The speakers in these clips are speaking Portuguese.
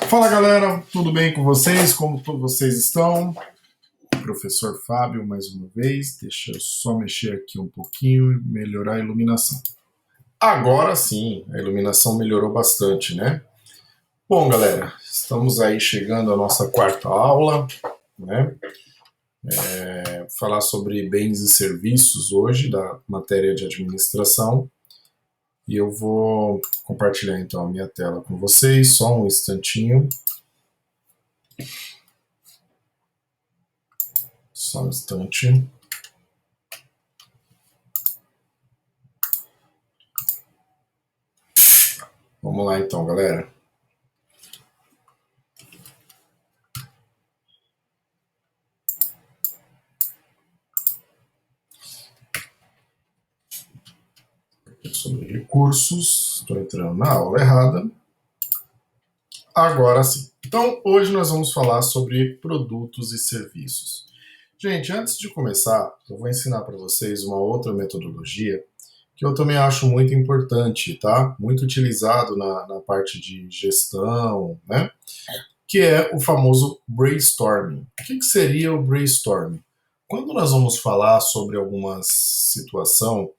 Fala galera, tudo bem com vocês? Como vocês estão? Professor Fábio mais uma vez. Deixa eu só mexer aqui um pouquinho e melhorar a iluminação. Agora sim, a iluminação melhorou bastante, né? Bom, galera, estamos aí chegando à nossa quarta aula, né? Falar sobre bens e serviços hoje, da matéria de administração. E eu vou compartilhar então a minha tela com vocês, só um instantinho. Só um instante. Vamos lá então, galera. Sobre recursos, estou entrando na aula errada. Agora sim. Então, hoje nós vamos falar sobre produtos e serviços. Gente, antes de começar, eu vou ensinar para vocês uma outra metodologia que eu também acho muito importante, tá? Muito utilizado na parte de gestão, né? Que é o famoso brainstorming. O que seria o brainstorming? Quando nós vamos falar sobre alguma situação,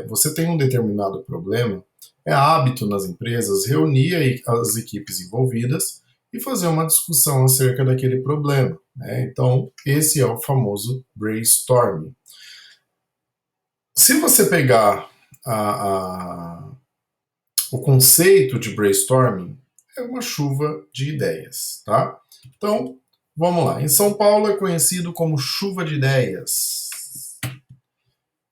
você tem um determinado problema, é hábito nas empresas reunir as equipes envolvidas e fazer uma discussão acerca daquele problema, né? Então, esse é o famoso brainstorming. Se você pegar o conceito de brainstorming, é uma chuva de ideias, tá? Então, vamos lá. Em São Paulo é conhecido como chuva de ideias.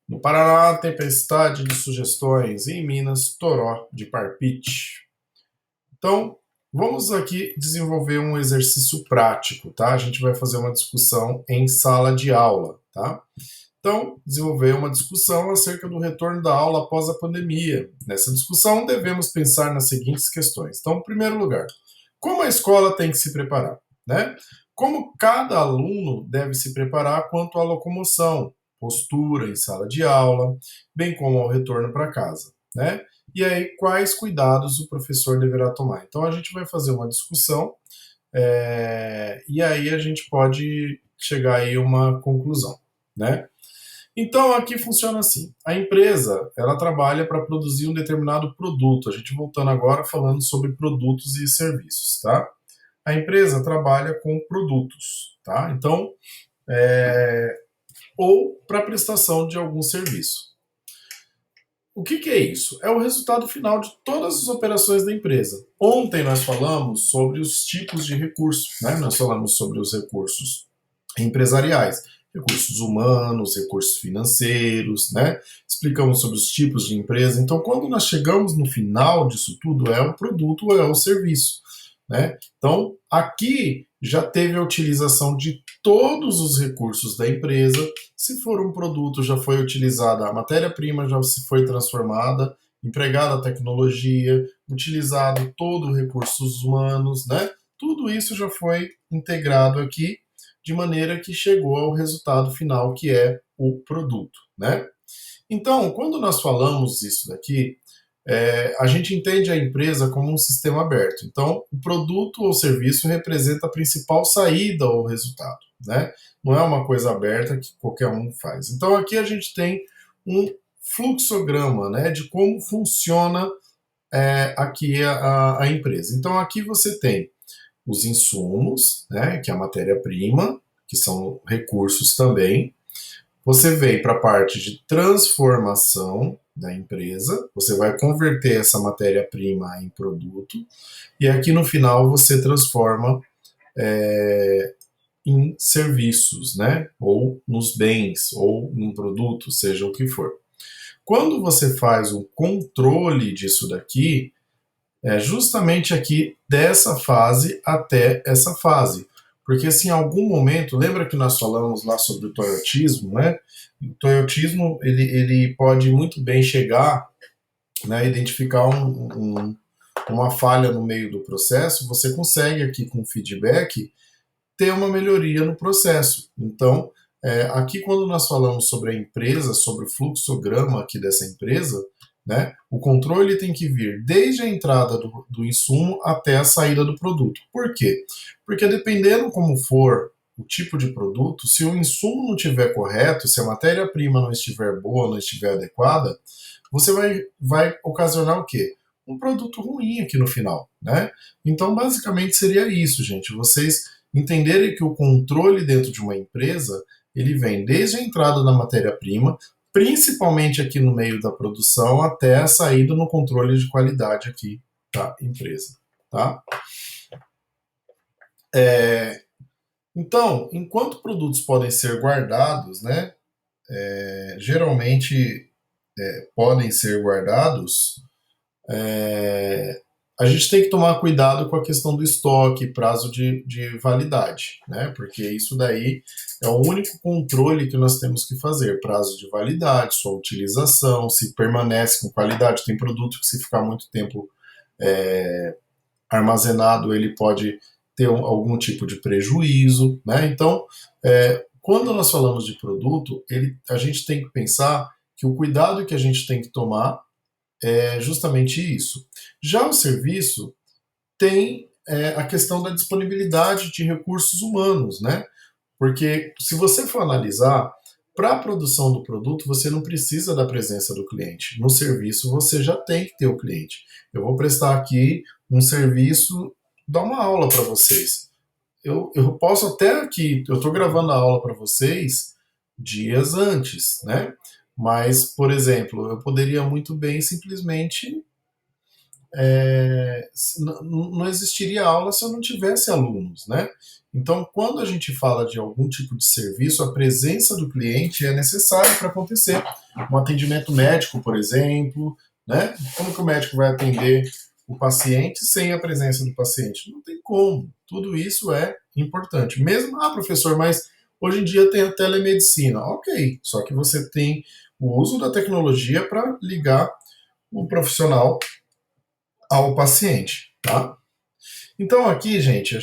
No Paraná, tempestade de sugestões. E em Minas, toró de parpite. Então, vamos aqui desenvolver um exercício prático, tá? A gente vai fazer uma discussão em sala de aula, tá? Então, desenvolver uma discussão acerca do retorno da aula após a pandemia. Nessa discussão, devemos pensar nas seguintes questões. Então, em primeiro lugar, como a escola tem que se preparar, né? Como cada aluno deve se preparar quanto à locomoção, postura em sala de aula, bem como ao retorno para casa, né? E aí, quais cuidados o professor deverá tomar? Então, a gente vai fazer uma discussão e aí a gente pode chegar aí a uma conclusão, né? Então, aqui funciona assim. A empresa, ela trabalha para produzir um determinado produto. A gente voltando agora falando sobre produtos e serviços, tá? A empresa trabalha com produtos, tá? Então, ou para prestação de algum serviço. O que é isso? É o resultado final de todas as operações da empresa. Ontem nós falamos sobre os tipos de recursos, né? Nós falamos sobre os recursos empresariais, recursos humanos, recursos financeiros, né? Explicamos sobre os tipos de empresa. Então, quando nós chegamos no final disso tudo, é o produto ou é o serviço, né? Então, aqui já teve a utilização de todos os recursos da empresa. Se for um produto, já foi utilizada a matéria-prima, já se foi transformada, empregada a tecnologia, utilizado todo recursos humanos, né? Tudo isso já foi integrado aqui, de maneira que chegou ao resultado final, que é o produto, né? Então, quando nós falamos isso daqui, a gente entende a empresa como um sistema aberto. Então, o produto ou serviço representa a principal saída ou resultado, né? Não é uma coisa aberta que qualquer um faz. Então, aqui a gente tem um fluxograma, né, de como funciona aqui a empresa. Então, aqui você tem os insumos, né, que é a matéria-prima, que são recursos também. Você vem para a parte de transformação da empresa, você vai converter essa matéria-prima em produto, e aqui no final você transforma em serviços, né? Ou nos bens, ou num produto, seja o que for. Quando você faz um controle disso daqui, é justamente aqui dessa fase até essa fase. Porque se em algum momento, lembra que nós falamos lá sobre o toyotismo, né? O toyotismo, ele pode muito bem chegar, né, identificar uma falha no meio do processo, você consegue aqui com feedback ter uma melhoria no processo. Então, aqui quando nós falamos sobre a empresa, sobre o fluxograma aqui dessa empresa, né? O controle tem que vir desde a entrada do insumo até a saída do produto. Por quê? Porque dependendo como for o tipo de produto, se o insumo não estiver correto, se a matéria-prima não estiver boa, não estiver adequada, você vai ocasionar o quê? Um produto ruim aqui no final, né? Então, basicamente seria isso, gente. Vocês entenderem que o controle dentro de uma empresa, ele vem desde a entrada da matéria-prima, principalmente aqui no meio da produção, até a saída no controle de qualidade aqui da empresa, tá? Então, enquanto produtos podem ser guardados, né? Geralmente podem ser guardados, a gente tem que tomar cuidado com a questão do estoque, prazo de validade, né? Porque isso daí é o único controle que nós temos que fazer, prazo de validade, sua utilização, se permanece com qualidade. Tem produto que se ficar muito tempo armazenado, ele pode ter algum tipo de prejuízo, né? Então, quando nós falamos de produto, a gente tem que pensar que o cuidado que a gente tem que tomar é justamente isso. Já o serviço tem a questão da disponibilidade de recursos humanos, né? Porque se você for analisar, para a produção do produto, você não precisa da presença do cliente. No serviço, você já tem que ter o cliente. Eu vou prestar aqui um serviço, dar uma aula para vocês. Eu posso até aqui, eu estou gravando a aula para vocês dias antes, né? Mas, por exemplo, eu poderia muito bem simplesmente não existiria aula se eu não tivesse alunos, né? Então, quando a gente fala de algum tipo de serviço, a presença do cliente é necessária para acontecer. Um atendimento médico, por exemplo, né? Como que o médico vai atender o paciente sem a presença do paciente? Não tem como. Tudo isso é importante. Mesmo, professor, mas hoje em dia tem a telemedicina. Ok, só que você tem o uso da tecnologia para ligar o profissional ao paciente, tá? Então aqui, gente,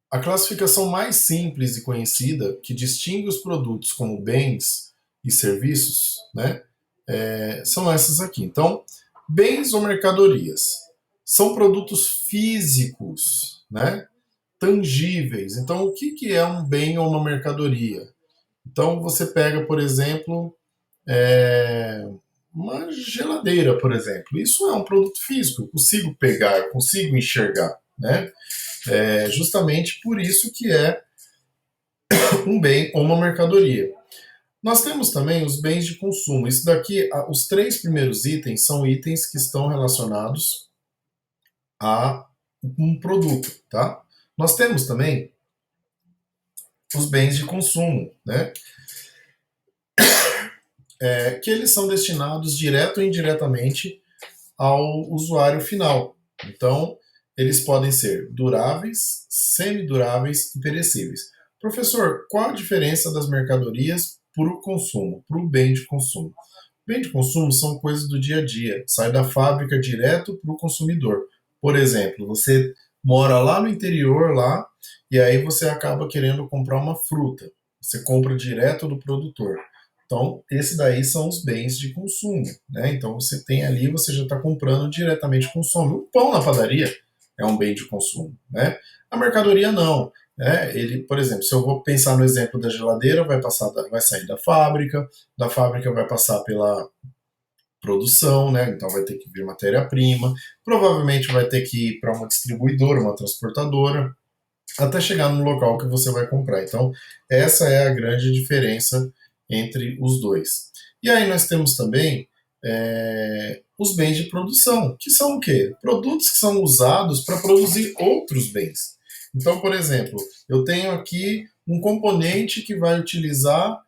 a classificação mais simples e conhecida que distingue os produtos como bens e serviços, né, são essas aqui. Então, bens ou mercadorias são produtos físicos, né, tangíveis. Então, o que é um bem ou uma mercadoria? Então, você pega, por exemplo, é, uma geladeira, por exemplo. Isso é um produto físico, eu consigo pegar, eu consigo enxergar, né? Justamente por isso que é um bem ou uma mercadoria. Nós temos também os bens de consumo. Isso daqui, os três primeiros itens são itens que estão relacionados a um produto, tá? Nós temos também os bens de consumo, né? Que eles são destinados direto ou indiretamente ao usuário final. Então, eles podem ser duráveis, semiduráveis e perecíveis. Professor, qual a diferença das mercadorias para o consumo, para o bem de consumo? Bem de consumo são coisas do dia a dia, sai da fábrica direto para o consumidor. Por exemplo, você mora lá no interior lá e aí você acaba querendo comprar uma fruta. Você compra direto do produtor. Então, esse daí são os bens de consumo, né? Então, você tem ali, você já está comprando diretamente consome. O pão na padaria é um bem de consumo, né? A mercadoria não, né? Ele, por exemplo, se eu vou pensar no exemplo da geladeira, vai sair da fábrica vai passar pela produção, né? Então vai ter que vir matéria-prima, provavelmente vai ter que ir para uma distribuidora, uma transportadora, até chegar no local que você vai comprar. Então, essa é a grande diferença entre os dois. E aí nós temos também os bens de produção, que são o quê? Produtos que são usados para produzir outros bens. Então, por exemplo, eu tenho aqui um componente que vai utilizar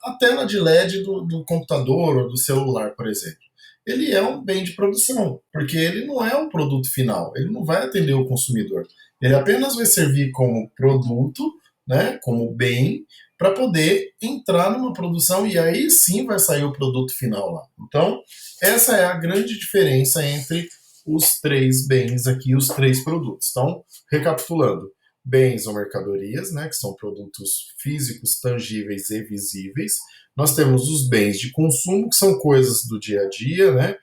a tela de LED do computador ou do celular, por exemplo. Ele é um bem de produção, porque ele não é um produto final, ele não vai atender o consumidor. Ele apenas vai servir como produto, né, como bem, para poder entrar numa produção e aí sim vai sair o produto final lá. Então, essa é a grande diferença entre os três bens aqui, os três produtos. Então, recapitulando, bens ou mercadorias, né, que são produtos físicos, tangíveis e visíveis. Nós temos os bens de consumo, que são coisas do dia a dia, né?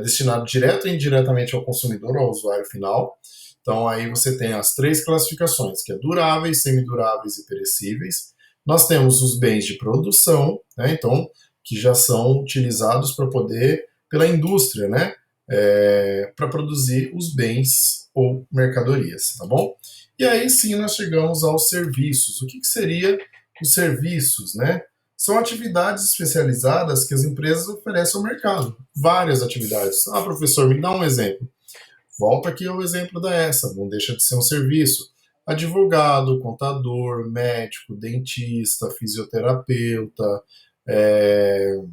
Destinado direto e indiretamente ao consumidor, ao usuário final. Então aí você tem as três classificações, que é duráveis, semiduráveis e perecíveis. Nós temos os bens de produção, né? Então, que já são utilizados para poder, pela indústria, né? Para produzir os bens ou mercadorias, tá bom? E aí sim nós chegamos aos serviços. O que seria os serviços, né? São atividades especializadas que as empresas oferecem ao mercado. Várias atividades. Ah, professor, me dá um exemplo. Volta aqui ao exemplo da essa, não deixa de ser um serviço. Advogado, contador, médico, dentista, fisioterapeuta,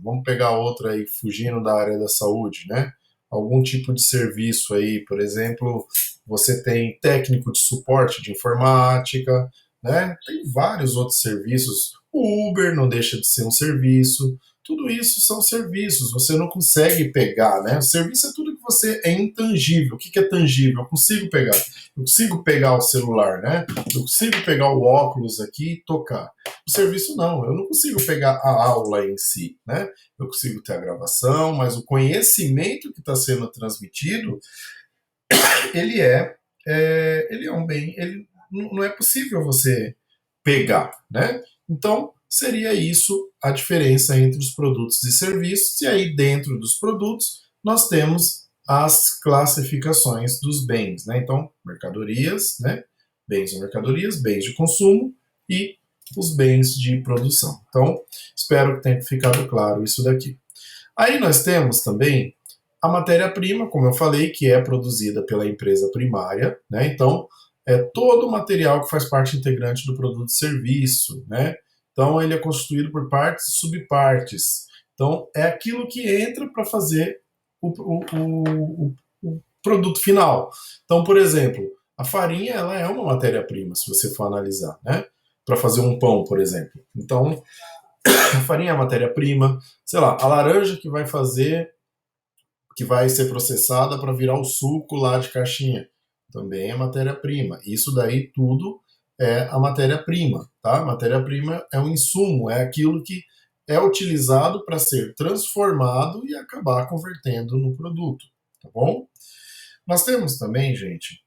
vamos pegar outra aí, fugindo da área da saúde, né? Algum tipo de serviço aí, por exemplo, você tem técnico de suporte de informática, né? Tem vários outros serviços. O Uber não deixa de ser um serviço. Tudo isso são serviços, você não consegue pegar, né? O serviço é tudo que você é intangível. O que é tangível? Eu consigo pegar. Eu consigo pegar o celular, né? Eu consigo pegar o óculos aqui e tocar. O serviço não, eu não consigo pegar a aula em si, né? Eu consigo ter a gravação, mas o conhecimento que está sendo transmitido, ele ele é um bem, ele não é possível você pegar, né? Então, seria isso a diferença entre os produtos e serviços, e aí dentro dos produtos nós temos as classificações dos bens, né? Então, mercadorias, né? Bens e mercadorias, bens de consumo e os bens de produção. Então, espero que tenha ficado claro isso daqui. Aí nós temos também a matéria-prima, como eu falei, que é produzida pela empresa primária, né? Então, é todo o material que faz parte integrante do produto e serviço, né? Então, ele é constituído por partes e subpartes. Então, é aquilo que entra para fazer o produto final. Então, por exemplo, a farinha ela é uma matéria-prima, se você for analisar, né? Para fazer um pão, por exemplo. Então, a farinha é a matéria-prima. Sei lá, a laranja que vai ser processada para virar o suco lá de caixinha. Também é matéria-prima. Isso daí tudo é a matéria-prima, tá? Matéria-prima é um insumo, é aquilo que é utilizado para ser transformado e acabar convertendo no produto, tá bom? Nós temos também, gente,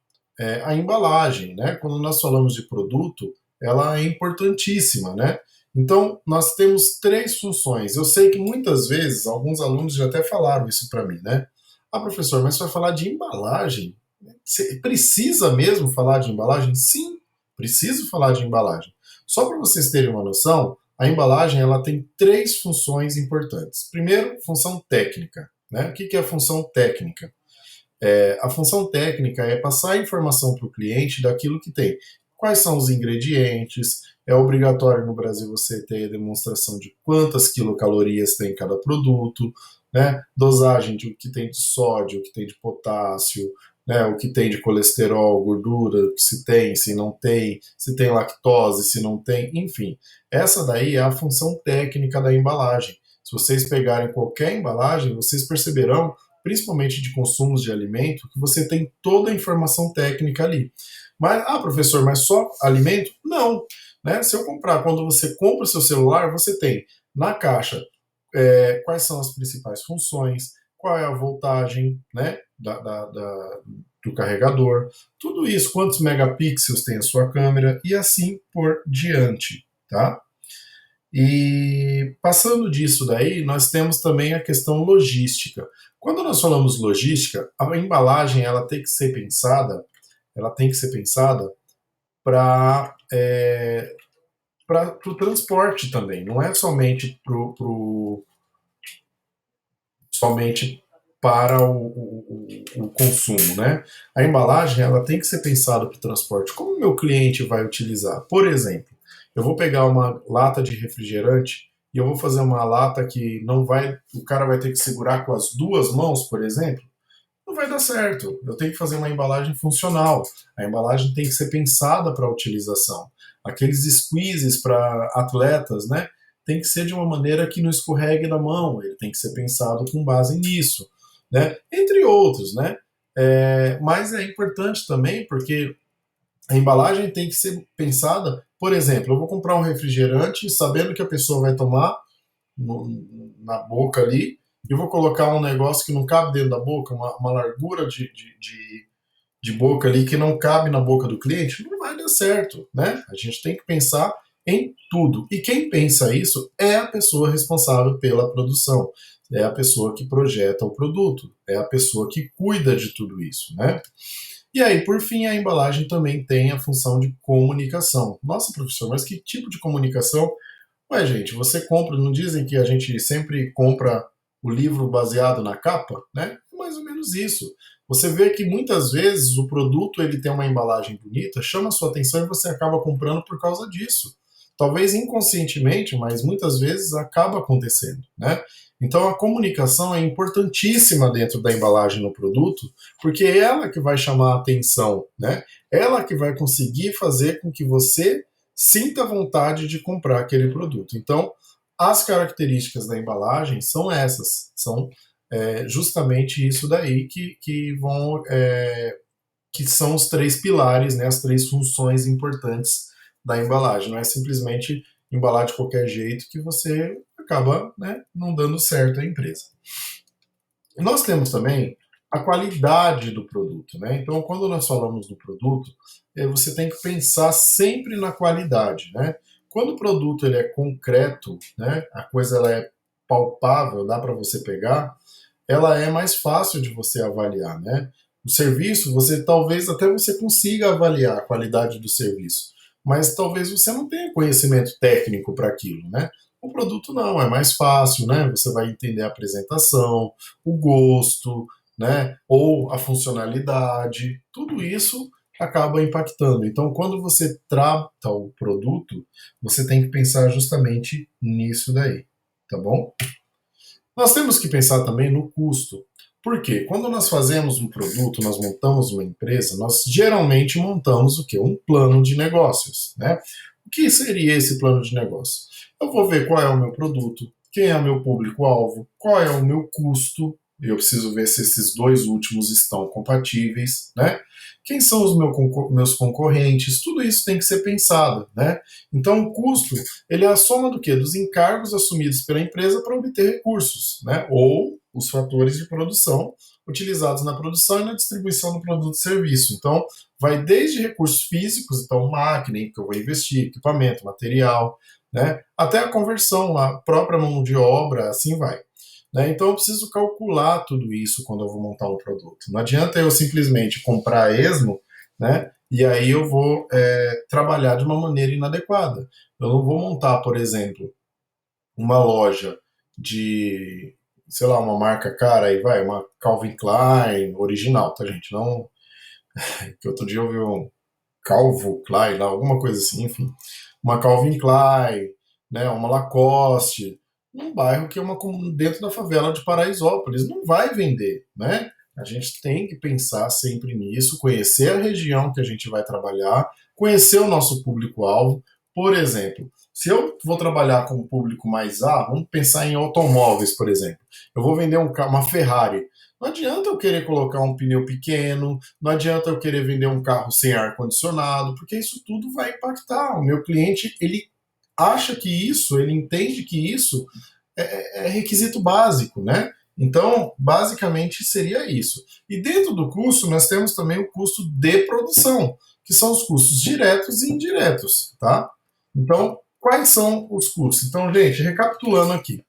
a embalagem, né? Quando nós falamos de produto, ela é importantíssima, né? Então, nós temos três funções. Eu sei que muitas vezes, alguns alunos já até falaram isso para mim, né? Ah, professor, mas você vai falar de embalagem? Você precisa mesmo falar de embalagem? Sim, preciso falar de embalagem. Só para vocês terem uma noção, a embalagem ela tem três funções importantes. Primeiro, função técnica, né? O que é a função técnica? A função técnica é passar a informação para o cliente daquilo que tem. Quais são os ingredientes? É obrigatório no Brasil você ter a demonstração de quantas quilocalorias tem cada produto, né? Dosagem de o que tem de sódio, o que tem de potássio, né? O que tem de colesterol, gordura, se não tem, se tem lactose, se não tem, enfim. Essa daí é a função técnica da embalagem. Se vocês pegarem qualquer embalagem, vocês perceberão principalmente de consumos de alimento, que você tem toda a informação técnica ali. Mas, professor, mas só alimento? Não. Né? Se eu comprar, quando você compra o seu celular, você tem na caixa quais são as principais funções, qual é a voltagem, né, do carregador, tudo isso, quantos megapixels tem a sua câmera e assim por diante, tá? E passando disso daí, nós temos também a questão logística. Quando nós falamos logística, a embalagem ela tem que ser pensada para o transporte também. Não é somente para o consumo, né? A embalagem ela tem que ser pensada para o transporte. Como o meu cliente vai utilizar? Por exemplo, eu vou pegar uma lata de refrigerante e eu vou fazer uma lata que não vai, o cara vai ter que segurar com as duas mãos, por exemplo. Não vai dar certo. Eu tenho que fazer uma embalagem funcional. A embalagem tem que ser pensada para a utilização. Aqueles squeezes para atletas, né? Tem que ser de uma maneira que não escorregue na mão. Ele tem que ser pensado com base nisso, né? Entre outros, né? Mas é importante também porque a embalagem tem que ser pensada. Por exemplo, eu vou comprar um refrigerante sabendo que a pessoa vai tomar na boca ali, e vou colocar um negócio que não cabe dentro da boca, uma largura de boca ali que não cabe na boca do cliente, não vai dar certo, né? A gente tem que pensar em tudo. E quem pensa isso é a pessoa responsável pela produção, é a pessoa que projeta o produto, é a pessoa que cuida de tudo isso, né? E aí, por fim, a embalagem também tem a função de comunicação. Nossa, professor, mas que tipo de comunicação? Ué, gente, você compra, não dizem que a gente sempre compra o livro baseado na capa, né? É mais ou menos isso. Você vê que muitas vezes o produto ele tem uma embalagem bonita, chama a sua atenção e você acaba comprando por causa disso. Talvez inconscientemente, mas muitas vezes acaba acontecendo, né? Então a comunicação é importantíssima dentro da embalagem no produto, porque é ela que vai chamar a atenção, né? Ela que vai conseguir fazer com que você sinta vontade de comprar aquele produto. Então, as características da embalagem são essas, são justamente isso daí que são os três pilares, né, as três funções importantes da embalagem. Não é simplesmente embalar de qualquer jeito que você acaba, né, não dando certo à empresa. E nós temos também a qualidade do produto, né? Então, quando nós falamos do produto, você tem que pensar sempre na qualidade, né? Quando o produto ele é concreto, né? A coisa ela é palpável, dá para você pegar, ela é mais fácil de você avaliar, né? O serviço, você talvez até você consiga avaliar a qualidade do serviço, mas talvez você não tenha conhecimento técnico para aquilo, né? O produto não, é mais fácil, né? Você vai entender a apresentação, o gosto, né? Ou a funcionalidade, tudo isso acaba impactando. Então, quando você trata o produto, você tem que pensar justamente nisso daí, tá bom? Nós temos que pensar também no custo. Por quê? Quando nós fazemos um produto, nós montamos uma empresa, nós geralmente montamos o quê? Um plano de negócios, né? O que seria esse plano de negócio? Eu vou ver qual é o meu produto, quem é o meu público-alvo, qual é o meu custo, e eu preciso ver se esses dois últimos estão compatíveis, né? Quem são os meus concorrentes? Tudo isso tem que ser pensado, né? Então, o custo ele é a soma do quê? Dos encargos assumidos pela empresa para obter recursos, né? Ou os fatores de produção utilizados na produção e na distribuição do produto e serviço. Então, vai desde recursos físicos, então máquina que eu vou investir, equipamento, material, né? Até a conversão, a própria mão de obra, assim vai. Né? Então eu preciso calcular tudo isso quando eu vou montar um produto. Não adianta eu simplesmente comprar a esmo, né? E aí eu vou trabalhar de uma maneira inadequada. Eu não vou montar, por exemplo, uma loja de, sei lá, uma marca cara, aí vai, uma Calvin Klein original, tá, gente? Não, que outro dia eu vi um Calvo Klein, alguma coisa assim, enfim. Uma Calvin Klein, né, uma Lacoste, num bairro que é dentro da favela de Paraisópolis. Não vai vender, né? A gente tem que pensar sempre nisso, conhecer a região que a gente vai trabalhar, conhecer o nosso público-alvo. Por exemplo, se eu vou trabalhar com um público mais A, vamos pensar em automóveis, por exemplo. Eu vou vender uma Ferrari. Não adianta eu querer colocar um pneu pequeno, não adianta eu querer vender um carro sem ar-condicionado, porque isso tudo vai impactar. O meu cliente, ele acha que isso, ele entende que isso é requisito básico, né? Então, basicamente seria isso. E dentro do custo, nós temos também o custo de produção, que são os custos diretos e indiretos, tá? Então, quais são os custos? Então, gente, recapitulando aqui.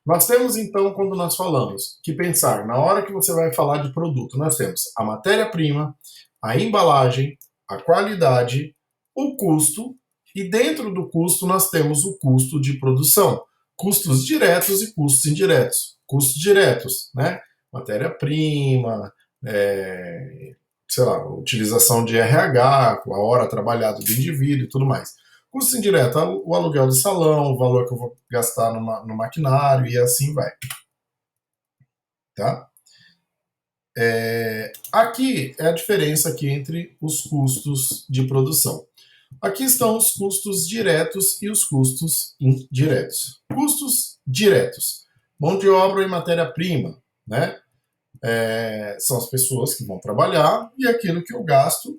Nós temos então, quando nós falamos, que pensar, na hora que você vai falar de produto, nós temos a matéria-prima, a embalagem, a qualidade, o custo, e dentro do custo nós temos o custo de produção, custos diretos e custos indiretos. Custos diretos, né? Matéria-prima, sei lá, utilização de RH, a hora trabalhada do indivíduo e tudo mais. Custo indireto, o aluguel do salão, o valor que eu vou gastar no maquinário e assim vai. Tá? Aqui é a diferença aqui entre os custos de produção. Aqui estão os custos diretos e os custos indiretos. Custos diretos. Mão de obra e matéria-prima, né? São as pessoas que vão trabalhar e aquilo que eu gasto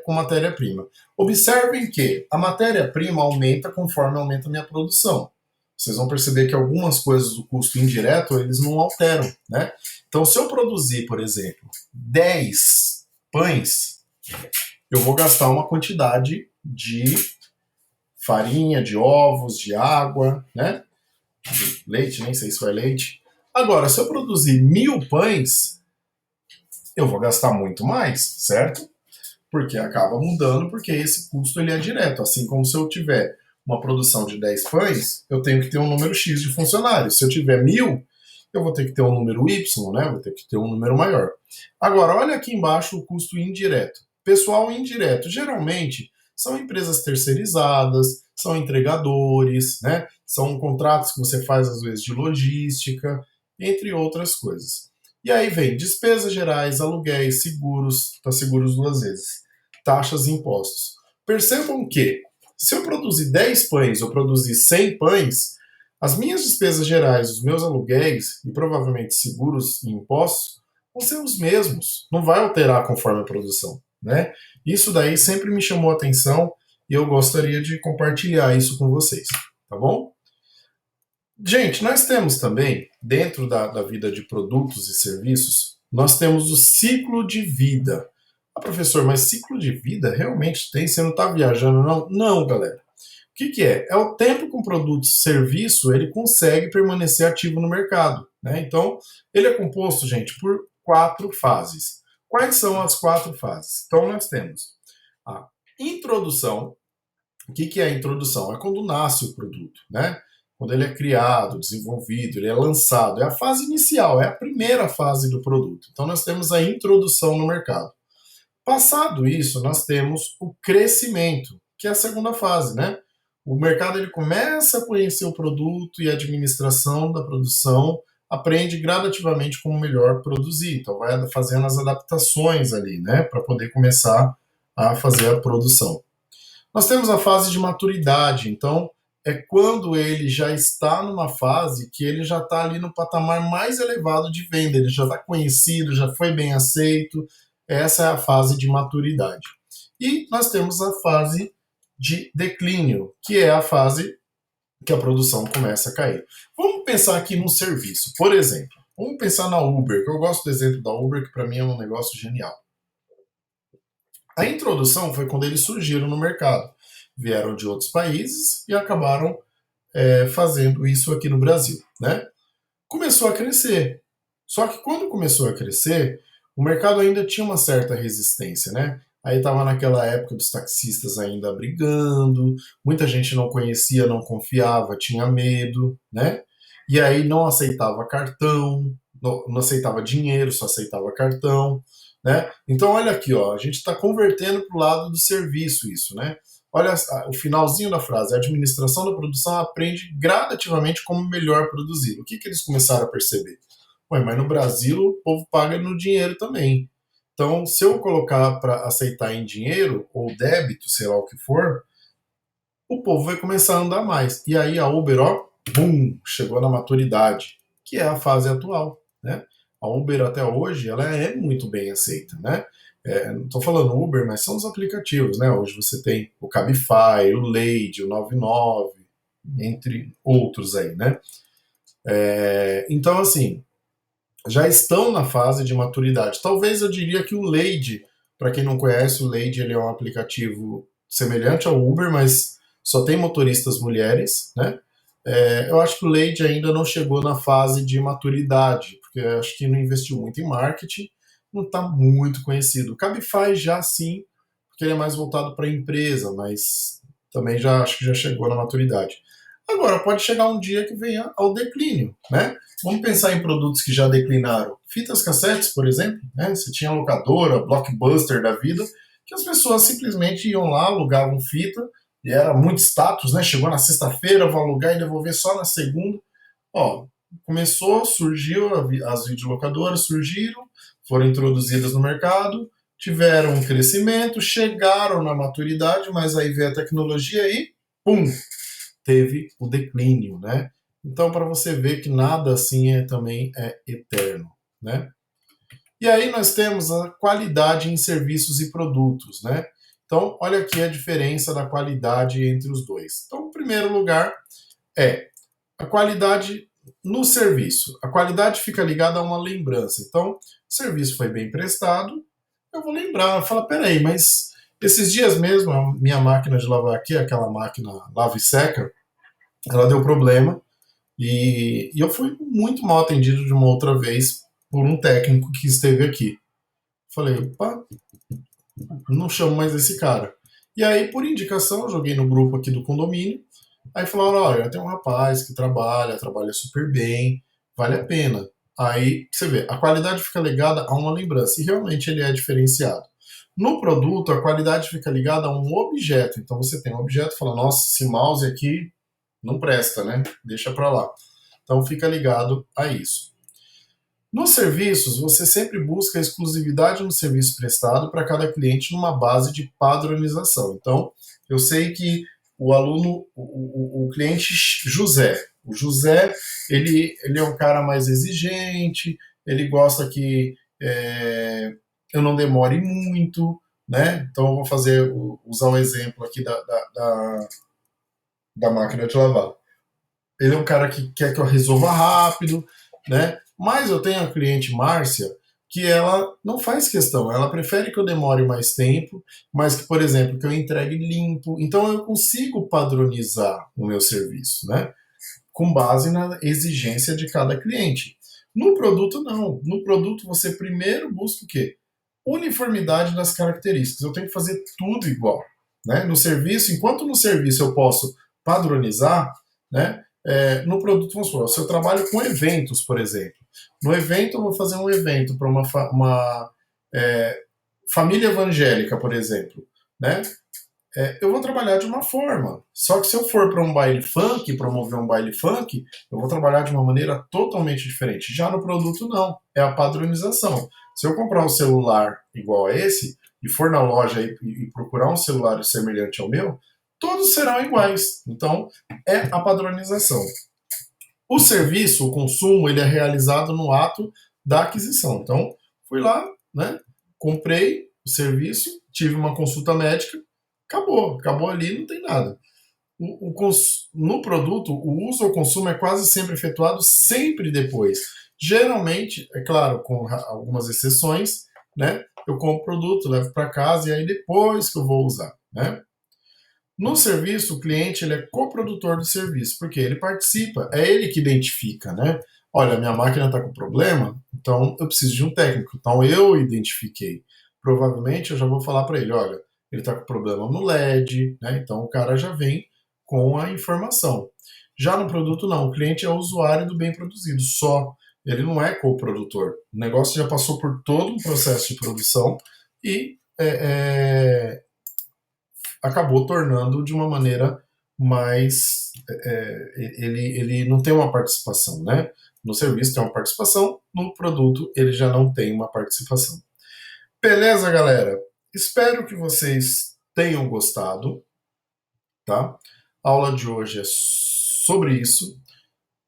com matéria-prima. Observem que a matéria-prima aumenta conforme aumenta a minha produção. vocês vão perceber que algumas coisas do custo indireto, eles não alteram, né? Então, se eu produzir, por exemplo, 10 pães, eu vou gastar uma quantidade de farinha, de ovos, de água, né? De leite, nem sei se foi leite. Agora, se eu produzir 1000 pães, eu vou gastar muito mais, certo? Porque acaba mudando, porque esse custo ele é direto. Assim como se eu tiver uma produção de 10 pães, eu tenho que ter um número X de funcionários. Se eu tiver 1000, eu vou ter que ter um número Y, né? Vou ter que ter um número maior. Agora, olha aqui embaixo o custo indireto. Pessoal indireto, geralmente são empresas terceirizadas, são entregadores, né? São contratos que você faz às vezes de logística, entre outras coisas. E aí vem despesas gerais, aluguéis, seguros, tá seguros 2 vezes, taxas e impostos. Percebam que, se eu produzir 10 pães ou produzir 100 pães, as minhas despesas gerais, os meus aluguéis e provavelmente seguros e impostos vão ser os mesmos. Não vai alterar conforme a produção, né? Isso daí sempre me chamou a atenção e eu gostaria de compartilhar isso com vocês, tá bom? Gente, nós temos também, dentro da vida de produtos e serviços, nós temos o ciclo de vida. Ah, professor, mas ciclo de vida realmente tem? Você não está viajando, não? Não, galera. O que é? É o tempo que um produto serviço ele consegue permanecer ativo no mercado, né? Então, ele é composto, gente, por 4 fases. Quais são as 4 fases? Então, nós temos a introdução. O que é a introdução? É quando nasce o produto, né? Quando ele é criado, desenvolvido, ele é lançado. É a fase inicial, é a primeira fase do produto. Então, nós temos a introdução no mercado. Passado isso, nós temos o crescimento, que é a segunda fase, né? O mercado ele começa a conhecer o produto e a administração da produção aprende gradativamente como melhor produzir. Então, vai fazendo as adaptações ali, né? Para poder começar a fazer a produção. Nós temos a fase de maturidade, então é quando ele já está numa fase que ele já está ali no patamar mais elevado de venda, ele já está conhecido, já foi bem aceito. Essa é a fase de maturidade. E nós temos a fase de declínio, que é a fase que a produção começa a cair. Vamos pensar aqui num serviço, por exemplo. Vamos pensar na Uber, que eu gosto do exemplo da Uber, que para mim é um negócio genial. A introdução foi quando eles surgiram no mercado. Vieram de outros países e acabaram fazendo isso aqui no Brasil, né? Começou a crescer. Só que quando começou a crescer, o mercado ainda tinha uma certa resistência, né? Aí estava naquela época dos taxistas ainda brigando, muita gente não conhecia, não confiava, tinha medo, né? E aí não aceitava cartão, não aceitava dinheiro, só aceitava cartão, né? Então olha aqui, ó, a gente está convertendo para o lado do serviço isso, né? Olha o finalzinho da frase, a administração da produção aprende gradativamente como melhor produzir. O que eles começaram a perceber? Ué, mas no Brasil o povo paga no dinheiro também. Então, se eu colocar para aceitar em dinheiro, ou débito, sei lá o que for, o povo vai começar a andar mais. E aí a Uber, ó, bum, chegou na maturidade, que é a fase atual, né? A Uber até hoje, ela é muito bem aceita, né? Não estou falando Uber, mas são os aplicativos, né? Hoje você tem o Cabify, o Lade, o 99, entre outros aí, né? Então, assim, já estão na fase de maturidade. Talvez eu diria que o Lade, para quem não conhece, o Lade ele é um aplicativo semelhante ao Uber, mas só tem motoristas mulheres, né? Eu acho que o Lade ainda não chegou na fase de maturidade, porque eu acho que não investiu muito em marketing, não está muito conhecido. O Cabify já sim, porque ele é mais voltado para a empresa, mas também já acho que já chegou na maturidade. Agora, pode chegar um dia que venha ao declínio, né? Vamos pensar em produtos que já declinaram. Fitas cassetes, por exemplo, né? Você tinha locadora, Blockbuster da vida, que as pessoas simplesmente iam lá, alugavam fita, e era muito status, né? Chegou na sexta-feira, vou alugar e devolver só na segunda. Ó, começou, surgiu, as videolocadoras surgiram, foram introduzidas no mercado, tiveram um crescimento, chegaram na maturidade, mas aí veio a tecnologia e, pum, teve o declínio, né? Então, para você ver que nada assim também é eterno, né? E aí nós temos a qualidade em serviços e produtos, né? Então, olha aqui a diferença da qualidade entre os dois. Então, o primeiro lugar é A qualidade no serviço. A qualidade fica ligada a uma lembrança. Então, o serviço foi bem prestado, eu vou lembrar. Fala, peraí, mas esses dias mesmo, a minha máquina de lavar aqui, aquela máquina lava e seca, ela deu problema e eu fui muito mal atendido de uma outra vez por um técnico que esteve aqui. Falei, opa, não chamo mais esse cara. E aí, por indicação, eu joguei no grupo aqui do condomínio. Aí falaram, olha, tem um rapaz que trabalha super bem, vale a pena. Aí, você vê, a qualidade fica ligada a uma lembrança, e realmente ele é diferenciado. No produto, a qualidade fica ligada a um objeto. Então você tem um objeto e fala, nossa, esse mouse aqui não presta, né? Deixa pra lá. Então fica ligado a isso. Nos serviços, você sempre busca a exclusividade no serviço prestado para cada cliente numa base de padronização. Então, eu sei que o aluno, o cliente José, o José, ele é um cara mais exigente, ele gosta que eu não demore muito, né? Então, eu vou usar um exemplo aqui da máquina de lavar. Ele é um cara que quer que eu resolva rápido, né? Mas eu tenho a cliente Márcia que ela não faz questão, ela prefere que eu demore mais tempo, mas que, por exemplo, que eu entregue limpo. Então eu consigo padronizar o meu serviço, né? Com base na exigência de cada cliente. No produto, não. No produto, você primeiro busca o quê? Uniformidade das características. Eu tenho que fazer tudo igual. Né? No serviço, enquanto no serviço eu posso padronizar, né? No produto, vamos supor, se eu trabalho com eventos, por exemplo. No evento, eu vou fazer um evento para uma família evangélica, por exemplo. Né? Eu vou trabalhar de uma forma. Só que se eu for para um baile funk, promover um baile funk, eu vou trabalhar de uma maneira totalmente diferente. Já no produto, não. É a padronização. Se eu comprar um celular igual a esse, e for na loja e procurar um celular semelhante ao meu, todos serão iguais. Então, é a padronização. O serviço, o consumo, ele é realizado no ato da aquisição. Então, fui lá, né, comprei o serviço, tive uma consulta médica, acabou ali, não tem nada. No produto, o uso ou consumo é quase sempre efetuado sempre depois. Geralmente, é claro, com algumas exceções, né, eu compro o produto, levo para casa e aí depois que eu vou usar, né? No serviço, o cliente ele é coprodutor do serviço, porque ele participa, é ele que identifica, né? Olha, minha máquina está com problema, então eu preciso de um técnico. Então eu identifiquei. Provavelmente eu já vou falar para ele, olha, ele está com problema no LED, né? Então o cara já vem com a informação. Já no produto não, o cliente é o usuário do bem produzido, só. Ele não é coprodutor. O negócio já passou por todo um processo de produção e acabou tornando de uma maneira mais. Ele não tem uma participação, né? No serviço tem uma participação, no produto ele já não tem uma participação. Beleza, galera? Espero que vocês tenham gostado, tá? A aula de hoje é sobre isso.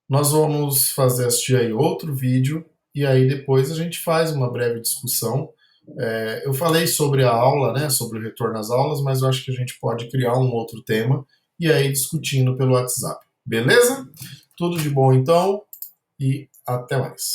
Nós vamos assistir aí outro vídeo e aí depois a gente faz uma breve discussão. Eu falei sobre a aula, né, sobre o retorno às aulas, mas eu acho que a gente pode criar um outro tema e aí discutindo pelo WhatsApp. Beleza? Tudo de bom então e até mais.